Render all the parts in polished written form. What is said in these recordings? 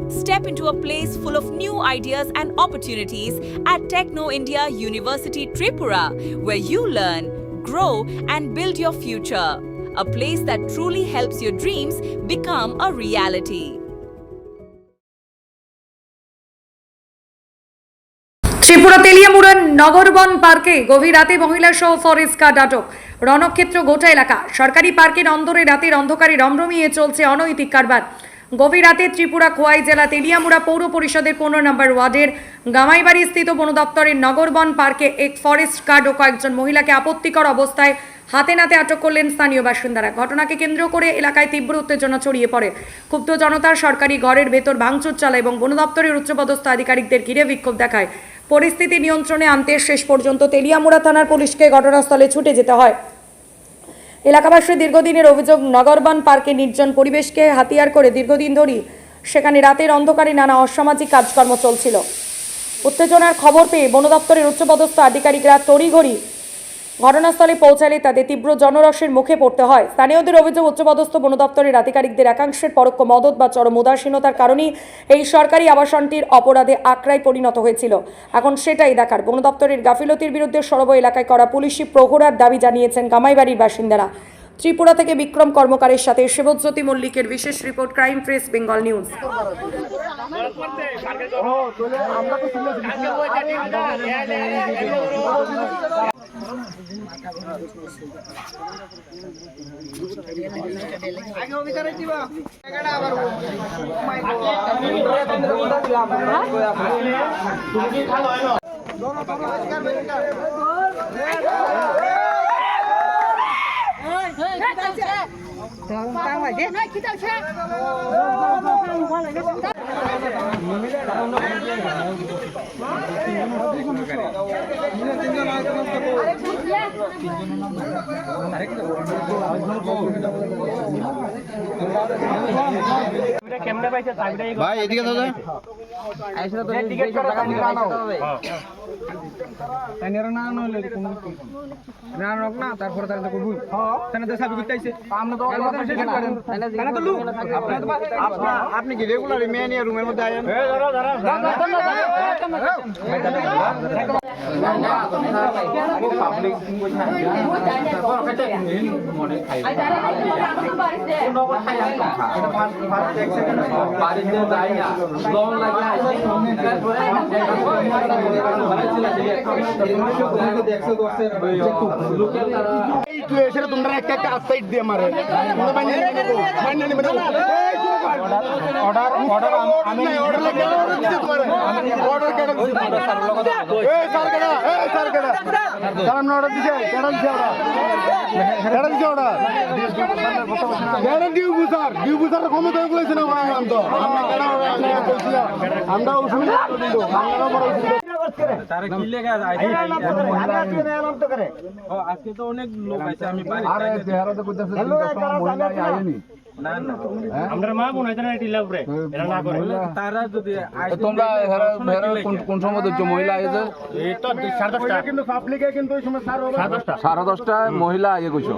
Step into a place full of new ideas and opportunities at Techno India University Tripura, where you learn, grow, and build your future. A place that truly helps your dreams become a reality. Tripura তেলিয়ামুড়ার নগরবন পার্কে গভীর রাতে মহিলা সহ forest guard আটক। রণক্ষেত্র গোটা এলাকা। সরকারি পার্কের অন্দরে রাতের অন্ধকারে রমরমিয়ে চলছে অনৈতিক কারবার। গভীর রাতে ত্রিপুরা খোয়াই জেলা তেলিয়ামুড়া পৌর পরিষদের 15 নম্বর ওয়ার্ডের গামাইবাড়ি স্থিত বন দপ্তরের নগরবন পার্কে এক ফরেস্ট গার্ড ও কয়েকজন মহিলাকে আপত্তিকর অবস্থায় হাতে নাতে আটক করলেন স্থানীয় বাসিন্দারা। ঘটনাকে কেন্দ্র করে এলাকায় তীব্র উত্তেজনা ছড়িয়ে পড়ে। ক্ষুব্ধ জনতা সরকারি ঘরের ভেতর ভাঙচুর চালায় এবং বন দপ্তরের উচ্চপদস্থ আধিকারিকদের ঘিরে বিক্ষোভ দেখায়। পরিস্থিতি নিয়ন্ত্রণে আনতে শেষ পর্যন্ত তেলিয়ামুড়া থানার পুলিশকে ঘটনাস্থলে ছুটে যেতে হয়। এলাকাবাসীর দীর্ঘদিনের অভিযোগ, নগরবন পার্কে নির্জন পরিবেশকে হাতিয়ার করে দীর্ঘদিন ধরেই সেখানে রাতের অন্ধকারে নানা অসামাজিক কাজকর্ম চলছিল। উত্তেজনার খবর পেয়ে বন দপ্তরের উচ্চপদস্থ আধিকারিকরা তড়িঘড়ি ঘটনাস্থলে পৌঁছালে তাদের তীব্র জনরসের মুখে পড়তে হয়। স্থানীয়দের অভিযোগ, উচ্চপদস্থ বন দপ্তরের আধিকারিকদের একাংশের পরোক্ষ মদত বা চরম উদাসীনতার কারণেই এই সরকারি আবাসনটির অপরাধে আখড়ায় পরিণত হয়েছিল। এখন সেটাই দেখার। বন দপ্তরের গাফিলতির বিরুদ্ধে সরব এলাকায় করা পুলিশি প্রহরার দাবি জানিয়েছেন গামাইবাড়ির বাসিন্দারা। ত্রিপুরা থেকে বিক্রম কর্মকারের সাথে শিবজ্যোতি মল্লিকের বিশেষ report, crime press Bengal news. ভাই এদিকে দাদা তারপরে আপনি কি রেগুলার মেয়ে নিয়ে রুমের মধ্যে আছেন? তোমরা একটা একটা আউটসাইড দিয়ে মারে আজকে তো অনেক লোক আছে, আমি তারা যদি তোমরা কোন সময় দেখছো মহিলা আইছে? সাড়ে 10টায় মহিলা আগে কইছো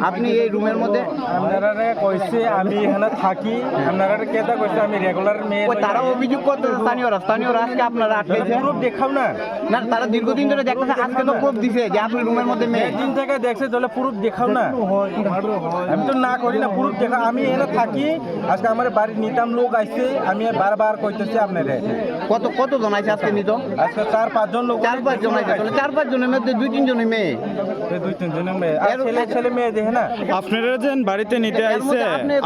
আপনি এই রুমের মধ্যে আপনারা কইছে আমি এখানে থাকি, আপনারা কেটা কইছে আমি রেগুলার মেয়ে। তারা অভিযোগ করতে স্থানীয়রা আজকে আপনারা আটকেছে। প্রুফ দেখাও না, না তারা দীর্ঘদিন ধরে দেখতেছে, আজকে তো প্রুফ দিছে যে আপনি রুমের মধ্যে মেয়ে। দিন থেকে দেখছে তাহলে প্রুফ দেখাও না। আমি তো না করি না, প্রুফ দেখা। আমি এখানে থাকি, আজকে আমার বাড়ির নিতাম লোক আইছে, আমি বারবার কইতেছি আপনারা। কত জন আছে আজকে নিত? আজকে 4-5 জন লোক। 4-5 জন আছে। তাহলে 4-5 জনের মধ্যে 2-3 জনের মেয়ে। 2-3 জনের মেয়ে আর ছেলে মেয়ে দেখে না। আপনারা যে বাড়িতে নিতে আইছে,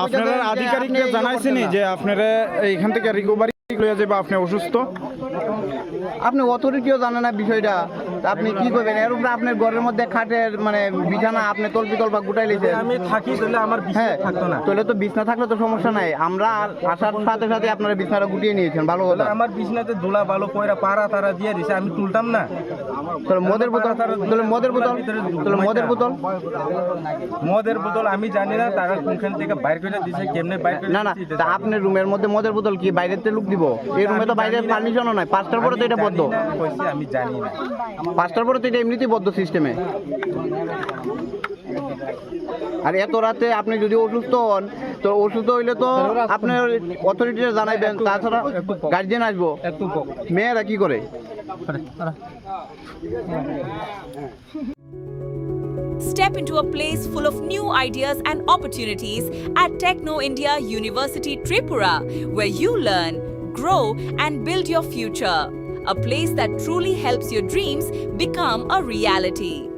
আপনারা আধিকারিককে জানাইছেনি যে আপনারা এইখান থেকে রিকভারি লইয়া যাবে, আপনি অসুস্থ? আপনি অথরিটিও জানে না বিষয়টা। তা আপনি কি করবেন এর উপরে আপনার ঘরের মধ্যে খাটের মানে বিছানা আপনি তলপিতল বা গুটাই লিখেন আমি থাকি তাহলে আমার হ্যাঁ বিশ্বাস থাকতো না। তাহলে তো বিছনা থাকলে তো সমস্যা নাই আমরা আসার সাথে সাথে আপনারা বিছনাটা গুটিয়ে নিয়েছেন ভালো কথা তাহলে আমার বিছনাতে দোলা বালো পয়রা পাড়া তারা দিয়ে দিছে, আমি তুলতাম না। তাহলে মদের বোতল তাহলে মদের বোতল তাহলে মদের বোতল মদের বোতল আমি জানি না তারা কোনখান থেকে বাইর করে দিছে, কেমনে বাইর করে না না দিছে তা আপনার রুমের মধ্যে মদের বোতল কি বাইরেতে লুক দিব এই রুমে তো বাইরে পারমিশনও নাই 5টার পরে তো এটা বদ্ধ আমি জানি না। 5টার পরে তো এটা এমনিতেই বদ্ধ সিস্টেমে আর এত রাতে আপনি যদি অসুস্থ হন তো অসুস্থ হইলে তো আপনি অথরিটিরা জানাইবেন তাছাড়া গার্জিয়ান আসবো মেয়েরা কি করে Step into a place full of new ideas and opportunities at Techno India University Tripura, where you learn, grow, and build your future. A place that truly helps your dreams become a reality.